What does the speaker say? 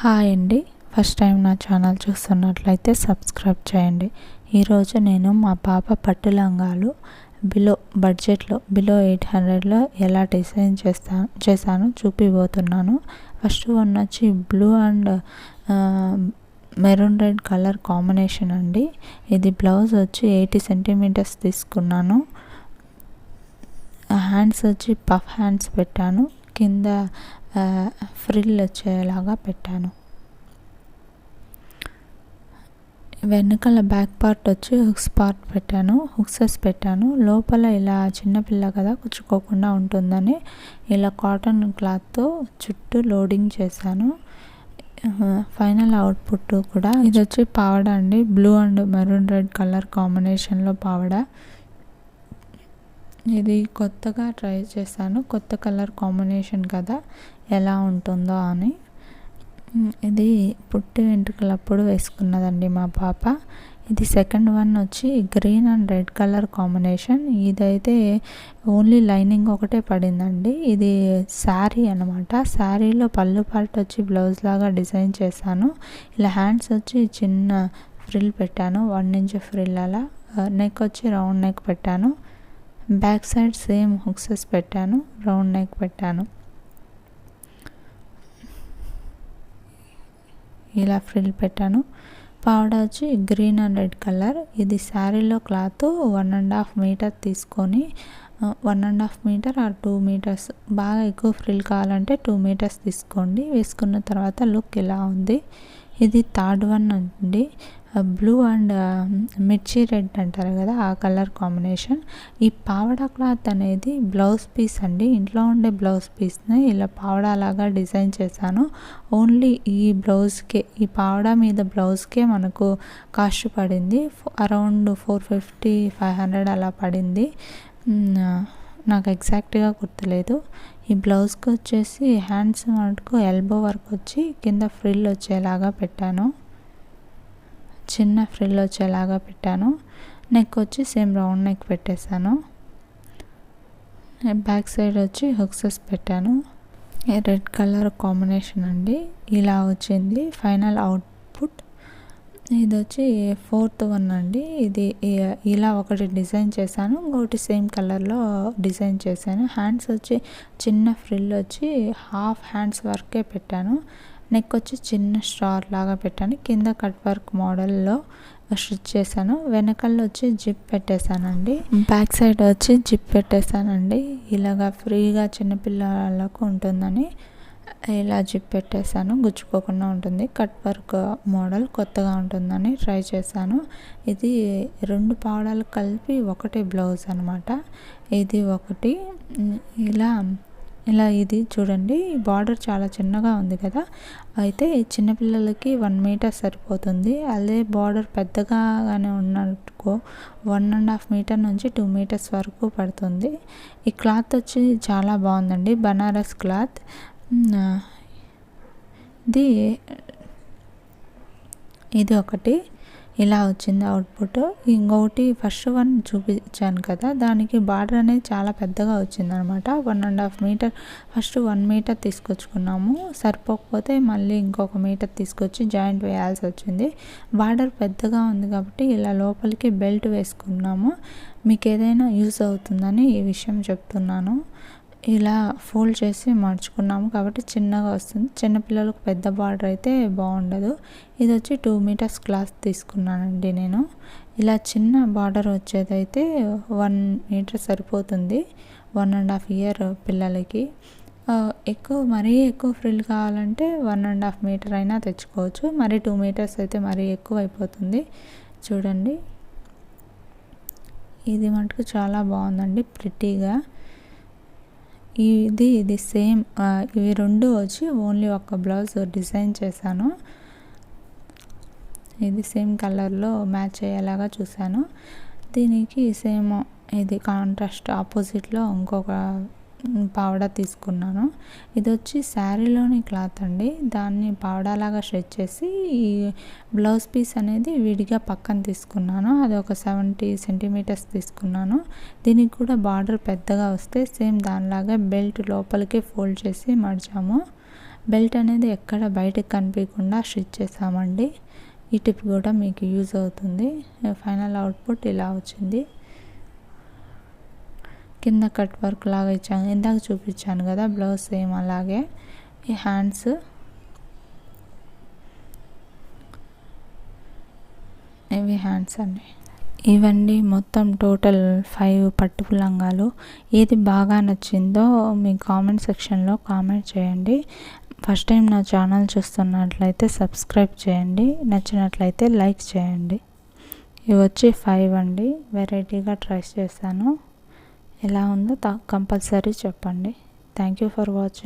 Hi అండి. First time నా channel చూస్తున్నట్లయితే సబ్స్క్రైబ్ చేయండి. ఈరోజు నేను మా పాప పట్టు లంగాలు బడ్జెట్లో బిలో 800లో ఎలా డిజైన్ చేశాను చూపిపోతున్నాను. ఫస్ట్ వన్ వచ్చి blue and maroon red colour combination అండి. ఇది బ్లౌజ్ వచ్చి 80 సెంటీమీటర్స్ తీసుకున్నాను. హ్యాండ్స్ వచ్చి పఫ్ హ్యాండ్స్ పెట్టాను. కింద ఫ్రిల్ వచ్చేలాగా పెట్టాను. వెనకాల బ్యాక్ పార్ట్ వచ్చి హుక్సెస్ పెట్టాను. లోపల ఇలా చిన్నపిల్ల కదా కుచ్చుకోకుండా ఉంటుందని ఇలా కాటన్ క్లాత్తో చుట్టూ లోడింగ్ చేశాను. ఫైనల్ అవుట్పుట్ కూడా ఇది వచ్చి పావడ అండి. Blue and maroon red colour కాంబినేషన్లో పావడ. ఇది కొత్తగా ట్రై చేశాను. కొత్త కలర్ కాంబినేషన్ కదా ఎలా ఉంటుందో అని. ఇది పుట్టి వెంట్రుకలప్పుడు వేసుకున్నదండి మా పాప. ఇది సెకండ్ వన్ వచ్చి green and red colour combination. ఇదైతే ఓన్లీ లైనింగ్ ఒకటే పడిందండి. ఇది శారీ అనమాట. శారీలో పళ్ళు పార్ట్ వచ్చి బ్లౌజ్ లాగా డిజైన్ చేశాను. ఇలా హ్యాండ్స్ వచ్చి చిన్న ఫ్రిల్ పెట్టాను, 1 ఇంచ్ ఫ్రిల్ అలా. నెక్ వచ్చి రౌండ్ నెక్ పెట్టాను. బ్యాక్ సైడ్ సేమ్ హుక్సెస్ పెట్టాను, రౌండ్ నెక్ పెట్టాను. ఇలా ఫ్రిల్ పెట్టాను. పావడ వచ్చి గ్రీన్ అండ్ రెడ్ కలర్. ఇది శారీలో క్లాత్ 1.5 మీటర్ తీసుకొని 1.5 మీటర్ ఆర్ 2 మీటర్స్, బాగా ఎక్కువ ఫ్రిల్ కావాలంటే 2 మీటర్స్ తీసుకోండి. వేసుకున్న తర్వాత లుక్ ఇలా ఉంది. ఇది థర్డ్ వన్ అండి. బ్లూ అండ్ మిర్చి రెడ్ అంటారు కదా ఆ కలర్ కాంబినేషన్. ఈ పావడ క్లాత్ అనేది బ్లౌజ్ పీస్ అండి. ఇంట్లో ఉండే బ్లౌజ్ పీస్ని ఇలా పావడ లాగా డిజైన్ చేశాను. ఓన్లీ ఈ బ్లౌజ్కే, ఈ పావడ మీద బ్లౌజ్కే మనకు కాస్ట్ పడింది అరౌండ్ 450-500 అలా పడింది. నాకు ఎగ్జాక్ట్గా గుర్తులేదు. ఈ బ్లౌజ్కి వచ్చేసి హ్యాండ్స్ మటుకు ఎల్బో వర్క్ వచ్చి కింద ఫ్రిల్ వచ్చేలాగా పెట్టాను, చిన్న ఫ్రిల్ వచ్చేలాగా పెట్టాను. నెక్ వచ్చి సేమ్ రౌండ్ నెక్ పెట్టేశాను. బ్యాక్ సైడ్ వచ్చి హుక్సెస్ పెట్టాను. రెడ్ కలర్ కాంబినేషన్ అండి. ఇలా వచ్చింది ఫైనల్ అవుట్పుట్. ఇది వచ్చి ఫోర్త్ వన్ అండి. ఇది ఇలా ఒకటి డిజైన్ చేశాను, ఇంకోటి సేమ్ కలర్లో డిజైన్ చేశాను. హ్యాండ్స్ వచ్చి చిన్న ఫ్రిల్ వచ్చి హాఫ్ హ్యాండ్స్ వర్కే పెట్టాను. నెక్ వచ్చి చిన్న స్టార్ లాగా పెట్టాను. కింద కట్ వర్క్ మోడల్లో స్టిచ్ చేశాను. వెనకాల వచ్చి జిప్ పెట్టేశానండి. బ్యాక్ సైడ్ వచ్చి జిప్ పెట్టేశానండి. ఇలాగా ఫ్రీగా చిన్నపిల్లలకు ఉంటుందని ఇలా జిప్ పెట్టేశాను, గుచ్చుకోకుండా ఉంటుంది. కట్ వర్క్ మోడల్ కొత్తగా ఉంటుందని ట్రై చేశాను. ఇది 2 పావడాలు కలిపి ఒకటే బ్లౌజ్ అనమాట. ఇది ఒకటి ఇలా ఇది చూడండి. బార్డర్ చాలా చిన్నగా ఉంది కదా, అయితే చిన్నపిల్లలకి 1 మీటర్ సరిపోతుంది. అదే బార్డర్ పెద్దగానే ఉన్నట్టుకో 1.5 మీటర్ నుంచి 2 మీటర్స్ వరకు పడుతుంది. ఈ క్లాత్ వచ్చి చాలా బాగుందండి, బనారస్ క్లాత్. ఇది ఒకటి ఇలా వచ్చింది అవుట్పుట్. ఇంకొకటి ఫస్ట్ వన్ చూపించాను కదా, దానికి బార్డర్ అనేది చాలా పెద్దగా వచ్చింది అనమాట. 1.5 మీటర్, ఫస్ట్ 1 మీటర్ తీసుకొచ్చుకున్నాము. సరిపోకపోతే మళ్ళీ ఇంకొక మీటర్ తీసుకొచ్చి జాయింట్ వేయాల్సి వచ్చింది. బార్డర్ పెద్దగా ఉంది కాబట్టి ఇలా లోపలికి బెల్ట్ వేసుకున్నాము. మీకు ఏదైనా యూజ్ అవుతుందని ఈ విషయం చెప్తున్నాను. ఇలా ఫోల్డ్ చేసి మార్చుకున్నాము కాబట్టి చిన్నగా వస్తుంది. చిన్నపిల్లలకు పెద్ద బార్డర్ అయితే బాగుండదు. ఇది వచ్చి 2 మీటర్స్ క్లాత్ తీసుకున్నానండి నేను. ఇలా చిన్న బార్డర్ వచ్చేదైతే 1 మీటర్ సరిపోతుంది 1.5 ఇయర్ పిల్లలకి. మరీ ఎక్కువ ఫ్రిల్ కావాలంటే 1.5 మీటర్ అయినా తెచ్చుకోవచ్చు. మరి 2 మీటర్స్ అయితే మరీ ఎక్కువ అయిపోతుంది. చూడండి, ఇది మటుకు చాలా బాగుందండి, ప్రిటీగా. ఇది సేమ్, ఇవి 2 వచ్చి ఓన్లీ ఒక బ్లౌజ్ డిజైన్ చేశాను. ఇది సేమ్ కలర్లో మ్యాచ్ అయ్యేలాగా చూశాను. దీనికి సేమ్ ఇది కాంట్రాస్ట్ ఆపోజిట్లో ఇంకొక పావడా తీసుకున్నాను. ఇది వచ్చి శారీలోని క్లాత్ అండి. దాన్ని పావడాలాగా స్ట్రెచ్ చేసి ఈ బ్లౌజ్ పీస్ అనేది విడిగా పక్కన తీసుకున్నాను. అది ఒక 70 సెంటీమీటర్స్ తీసుకున్నాను. దీనికి కూడా బార్డర్ పెద్దగా వస్తే సేమ్ దానిలాగా బెల్ట్ లోపలికి ఫోల్డ్ చేసి మడిచాము. బెల్ట్ అనేది ఎక్కడ బయటకు కనిపించకుండా స్టిచ్ చేసామండి. ఈ టిప్ కూడా మీకు యూజ్ అవుతుంది. ఫైనల్ అవుట్పుట్ ఇలా వచ్చింది. కింద కట్ వర్క్ లాగా ఇచ్చాను, ఇందాక చూపించాను కదా బ్లౌజ్ సేమ్ అలాగే. ఈ హ్యాండ్స్ ఇవి హ్యాండ్స్ అండి. ఇవండి మొత్తం టోటల్ 5 పట్టు లంగాలు. ఏది బాగా నచ్చిందో మీ కామెంట్ సెక్షన్లో కామెంట్ చేయండి. ఫస్ట్ టైం నా ఛానల్ చూస్తున్నట్లయితే సబ్స్క్రైబ్ చేయండి, నచ్చినట్లయితే లైక్ చేయండి. ఇవి వచ్చి 5 అండి. వెరైటీగా ట్రై చేశాను. ఎలా ఉందో కంపల్సరీ చెప్పండి. Thank you for watching.